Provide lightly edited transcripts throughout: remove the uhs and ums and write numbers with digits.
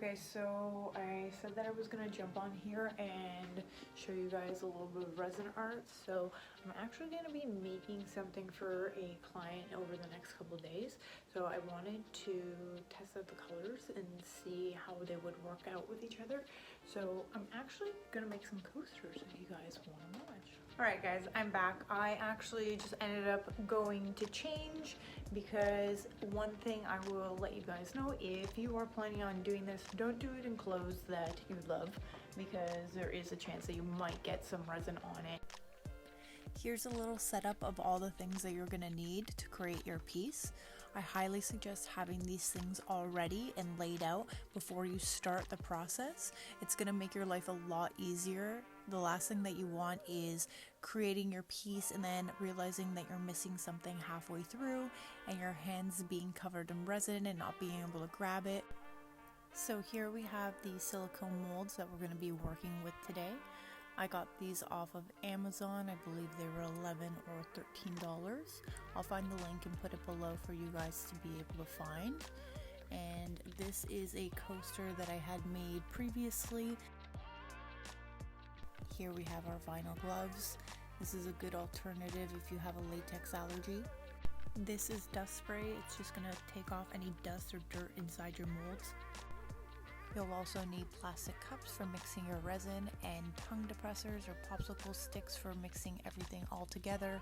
Okay, so I said that I was gonna jump on here and show you guys a little bit of resin art. So I'm actually gonna be making something for a client over the next couple of days. So I wanted to test out the colors and see how they would work out with each other. So I'm actually gonna make some coasters if you guys wanna watch. Alright guys, I'm back. I actually just ended up going to change because one thing I will let you guys know, if you are planning on doing this, don't do it in clothes that you love because there is a chance that you might get some resin on it. Here's a little setup of all the things that you're gonna need to create your piece. I highly suggest having these things all ready and laid out before you start the process. It's gonna make your life a lot easier. The last thing that you want is creating your piece and then realizing that you're missing something halfway through and your hands being covered in resin and not being able to grab it. So here we have the silicone molds that we're going to be working with today. I got these off of Amazon. I believe they were $11 or $13. I'll find the link and put it below for you guys to be able to find. And this is a coaster that I had made previously. Here we have our vinyl gloves. This is a good alternative if you have a latex allergy. This is dust spray. It's just going to take off any dust or dirt inside your molds. You'll also need plastic cups for mixing your resin and tongue depressors or popsicle sticks for mixing everything all together.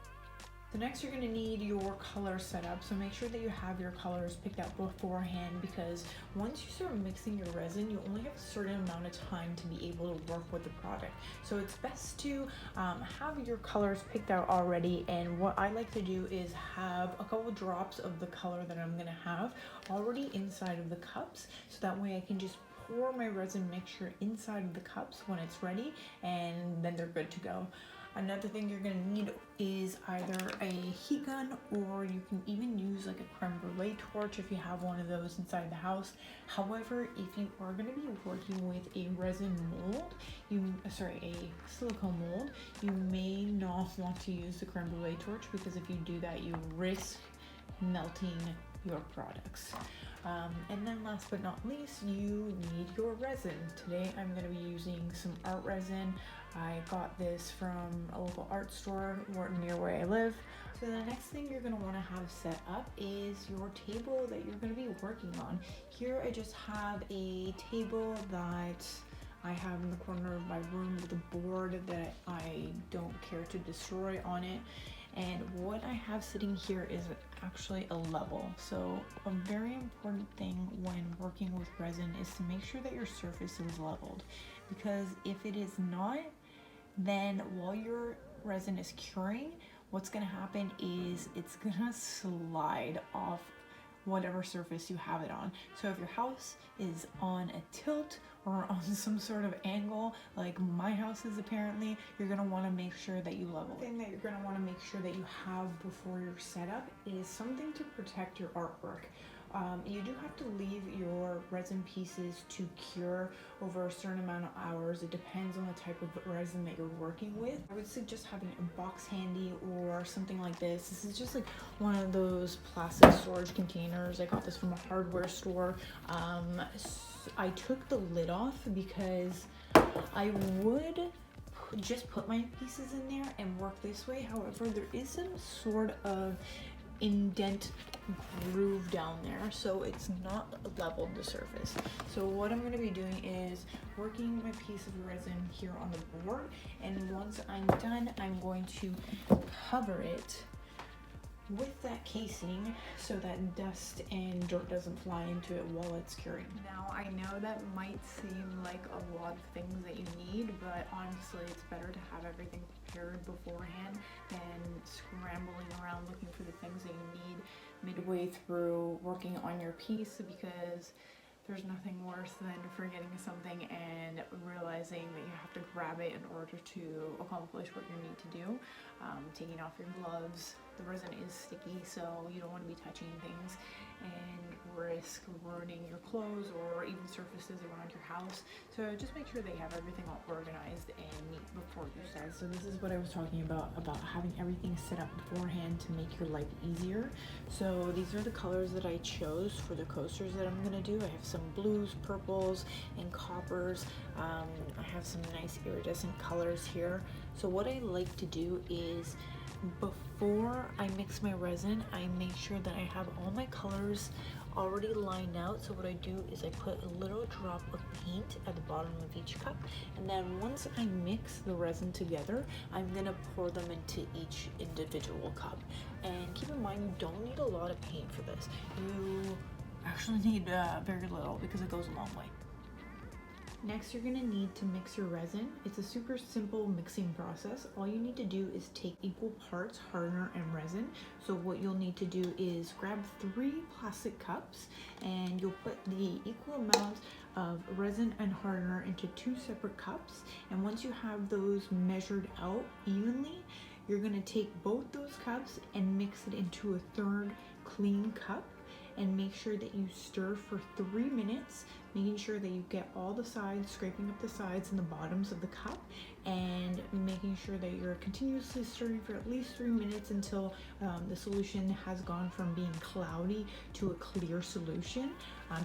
So next you're going to need your color setup, so make sure that you have your colors picked out beforehand because once you start mixing your resin, you only have a certain amount of time to be able to work with the product. So it's best to have your colors picked out already, and what I like to do is have a couple drops of the color that I'm going to have already inside of the cups, so that way I can just pour my resin mixture inside of the cups when it's ready, and then they're good to go. Another thing you're going to need is either a heat gun, or you can even use like a creme brulee torch if you have one of those inside the house. However, if you are going to be working with a resin mold, a silicone mold, you may not want to use the creme brulee torch because if you do that, you risk melting your products. And then last but not least, you need your resin. Today I'm going to be using some artresin. I got this from a local art store near where I live. So the next thing you're going to want to have set up is your table that you're going to be working on. Here I just have a table that I have in the corner of my room with a board that I don't care to destroy on it. And what I have sitting here is actually a level. So a very important thing when working with resin is to make sure that your surface is leveled, because if it is not, then while your resin is curing, what's going to happen is it's going to slide off whatever surface you have it on. So if your house is on a tilt or on some sort of angle, like my house is apparently, you're going to want to make sure that you level. The thing that you're going to want to make sure that you have before your setup is something to protect your artwork. You do have to leave your resin pieces to cure over a certain amount of hours. It depends on the type of resin that you're working with. I would suggest having a box handy or something like this. This is just like one of those plastic storage containers. I got this from a hardware store. I took the lid off because I would just put my pieces in there and work this way. However, there is some sort of indent groove down there, so it's not leveled the surface. So what I'm going to be doing is working my piece of resin here on the board, and once I'm done, I'm going to cover it with that casing so that dust and dirt doesn't fly into it while it's curing. Now I know that might seem like a lot of things that you need, but honestly it's better to have everything prepared beforehand than scrambling around looking for the things that you need midway through working on your piece, because there's nothing worse than forgetting something and realizing that you have to grab it in order to accomplish what you need to do. Taking off your gloves, the resin is sticky, so you don't want to be touching things, and risk ruining your clothes or even surfaces around your house. So just make sure they have everything all organized and neat before you start. So this is what I was talking about having everything set up beforehand to make your life easier. So these are the colors that I chose for the coasters that I'm gonna do. I have some blues, purples, and coppers. I have some nice iridescent colors here. So what I like to do is, before I mix my resin, I make sure that I have all my colors already lined out. So what I do is I put a little drop of paint at the bottom of each cup, and then once I mix the resin together, I'm gonna pour them into each individual cup. And keep in mind, you don't need a lot of paint for this. You actually need very little, because it goes a long way. Next, you're gonna need to mix your resin. It's a super simple mixing process. All you need to do is take equal parts hardener and resin. So what you'll need to do is grab 3 plastic cups, and you'll put the equal amount of resin and hardener into 2 separate cups. And once you have those measured out evenly, you're gonna take both those cups and mix it into a 3rd clean cup, and make sure that you stir for 3 minutes, making sure that you get all the sides, scraping up the sides and the bottoms of the cup, and making sure that you're continuously stirring for at least 3 minutes until the solution has gone from being cloudy to a clear solution.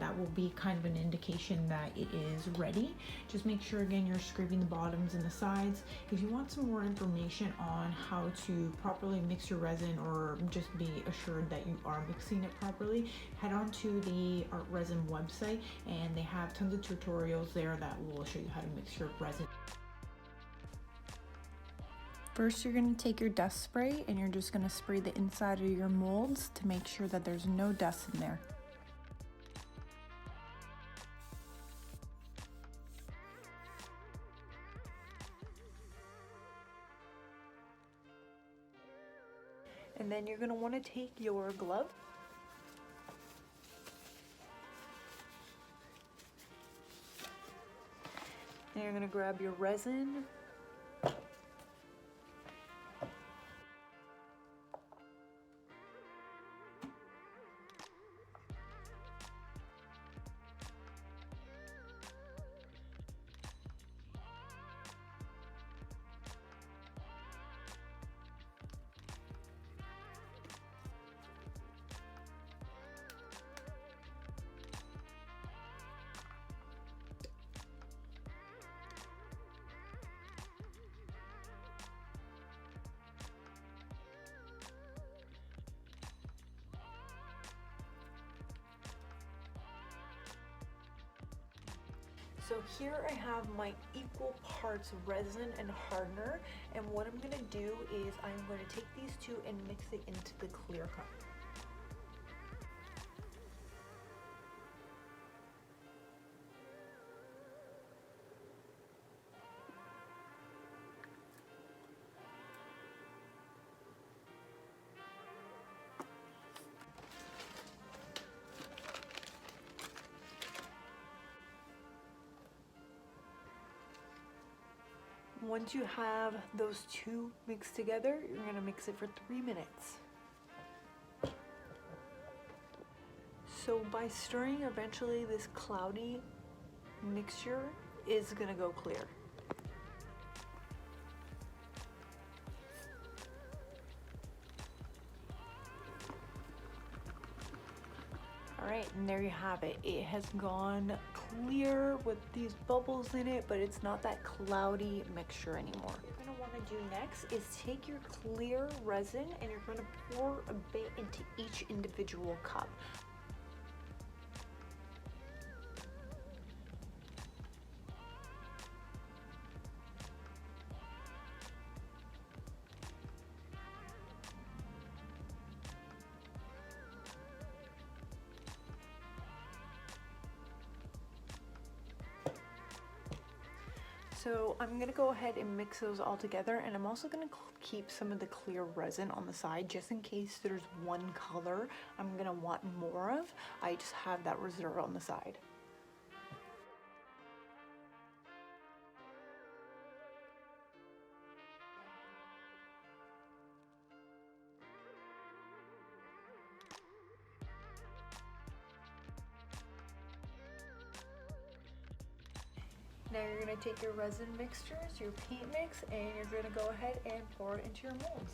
That will be kind of an indication that it is ready. Just make sure, again, you're scraping the bottoms and the sides. If you want some more information on how to properly mix your resin, or just be assured that you are mixing it properly, head on to the Artresin website, and they have tons of tutorials there that will show you how to mix your resin. First, you're going to take your dust spray, and you're just going to spray the inside of your molds to make sure that there's no dust in there. And then you're going to want to take your glove, and you're going to grab your resin, So here I have my equal parts resin and hardener, and what I'm going to do is I'm going to take these two and mix it into the clear cup. Once you have those two mixed together, you're going to mix it for 3 minutes. So by stirring, eventually this cloudy mixture is going to go clear. Alright, and there you have it. It has gone clear with these bubbles in it, but it's not that cloudy mixture anymore. What you're going to want to do next is take your clear resin, and you're going to pour a bit into each individual cup. So I'm going to go ahead and mix those all together, and I'm also going to keep some of the clear resin on the side just in case there's one color I'm going to want more of. I just have that reserve on the side. Now you're going to take your resin mixtures, your paint mix, and you're going to go ahead and pour it into your molds.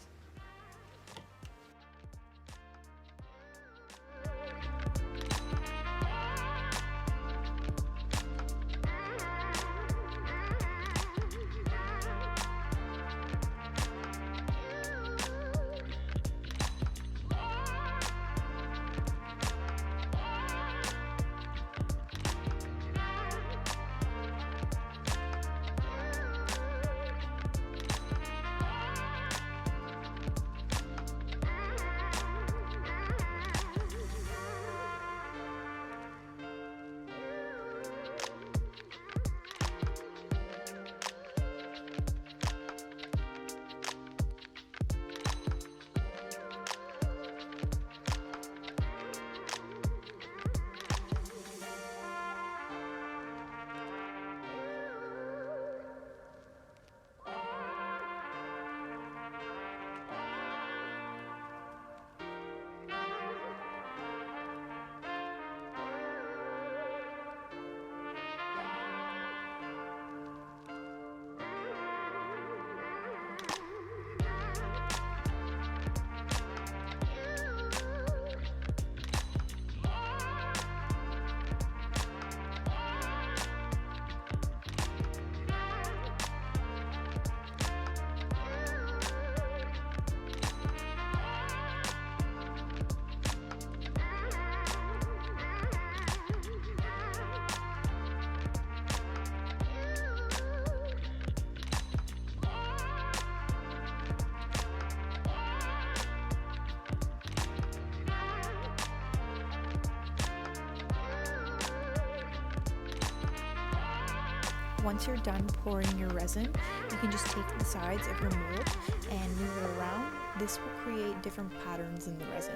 Once you're done pouring your resin, you can just take the sides of your mold and move it around. This will create different patterns in the resin.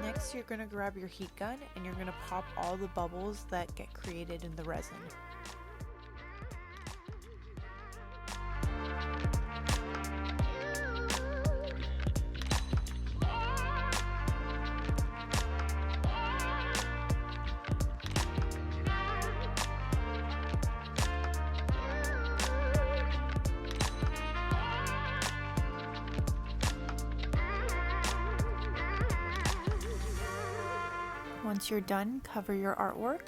Next, you're going to grab your heat gun and you're going to pop all the bubbles that get created in the resin. Once you're done, cover your artwork.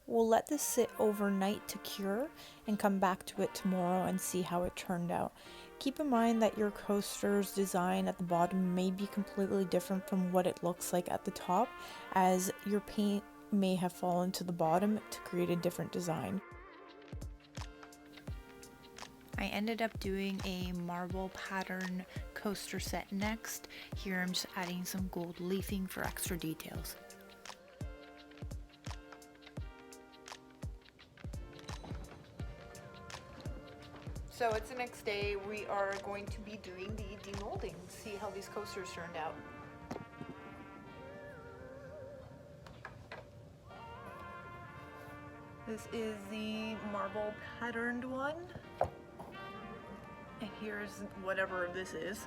We'll let this sit overnight to cure and come back to it tomorrow and see how it turned out. Keep in mind that your coaster's design at the bottom may be completely different from what it looks like at the top, as your paint may have fallen to the bottom to create a different design. I ended up doing a marble pattern coaster set next. Here I'm just adding some gold leafing for extra details. So it's the next day. We are going to be doing the demolding. See how these coasters turned out. This is the marble patterned one. And here's whatever this is.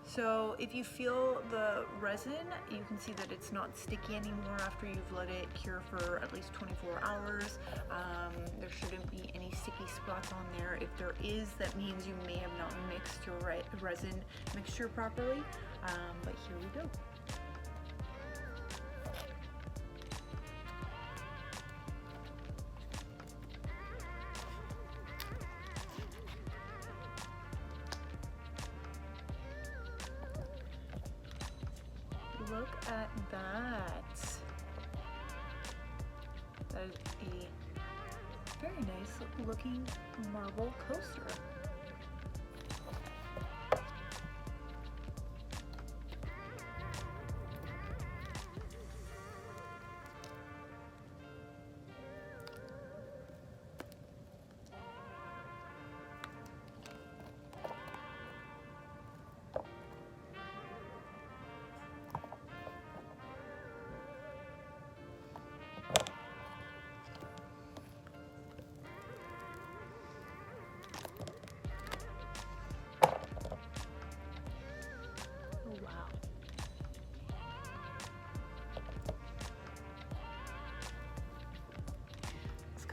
So if you feel the resin, you can see that it's not sticky anymore after you've let it cure for at least 24 hours. There shouldn't be any sticky spots on there. If there is, that means you may have not mixed your resin mixture properly. But here we go. Look at that. That is a very nice looking marble coaster.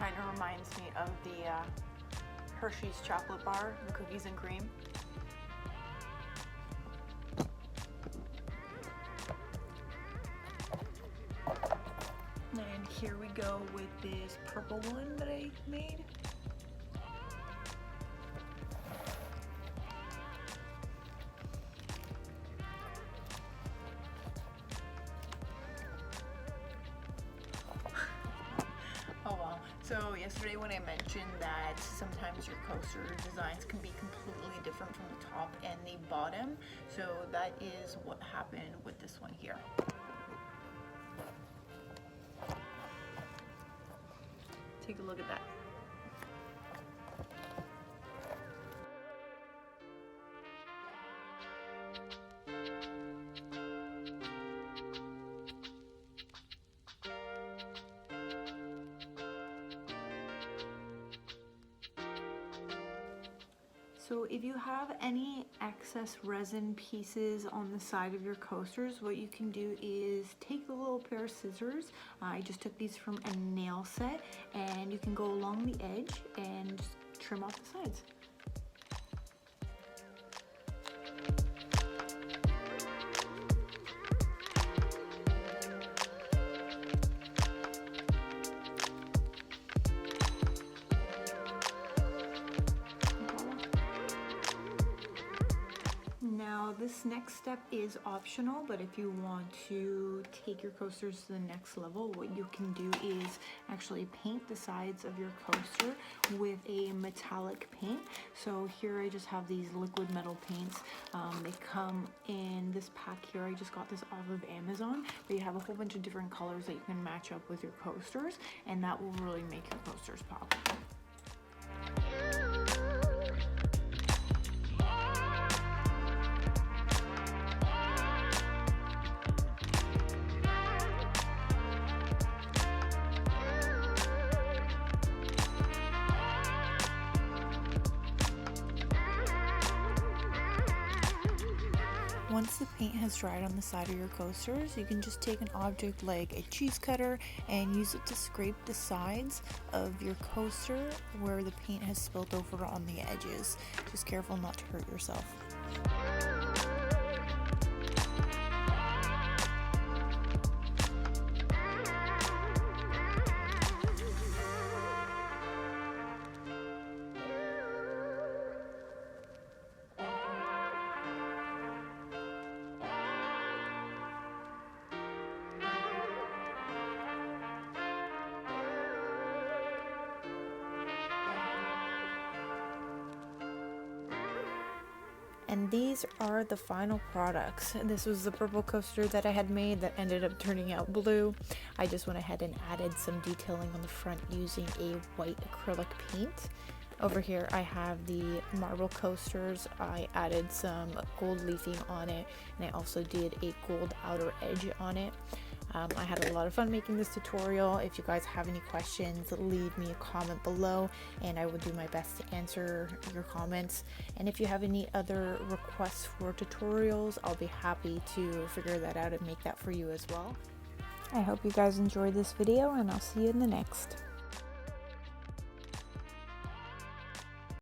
Kind of reminds me of the Hershey's chocolate bar, the cookies and cream. And here we go with this purple one that I made. Oh wow. So yesterday when I mentioned that sometimes your coaster designs can be completely different from the top and the bottom, so that is what happened with this one here. Take a look at that. So if you have any excess resin pieces on the side of your coasters, what you can do is take the little pair of scissors. I just took these from a nail set, and you can go along the edge and just trim off the sides. Now this next step is optional, but if you want to take your coasters to the next level, what you can do is actually paint the sides of your coaster with a metallic paint. So here I just have these liquid metal paints. They come in this pack here. I just got this off of Amazon, but you have a whole bunch of different colors that you can match up with your coasters, and that will really make your coasters pop. Once the paint has dried on the side of your coasters, you can just take an object like a cheese cutter and use it to scrape the sides of your coaster where the paint has spilt over on the edges. Just careful not to hurt yourself. And these are the final products. This was the purple coaster that I had made that ended up turning out blue. I just went ahead and added some detailing on the front using a white acrylic paint. Over here I have the marble coasters. I added some gold leafing on it, and I also did a gold outer edge on it. I had a lot of fun making this tutorial. If you guys have any questions, leave me a comment below and I will do my best to answer your comments. And if you have any other requests for tutorials, I'll be happy to figure that out and make that for you as well. I hope you guys enjoyed this video, and I'll see you in the next.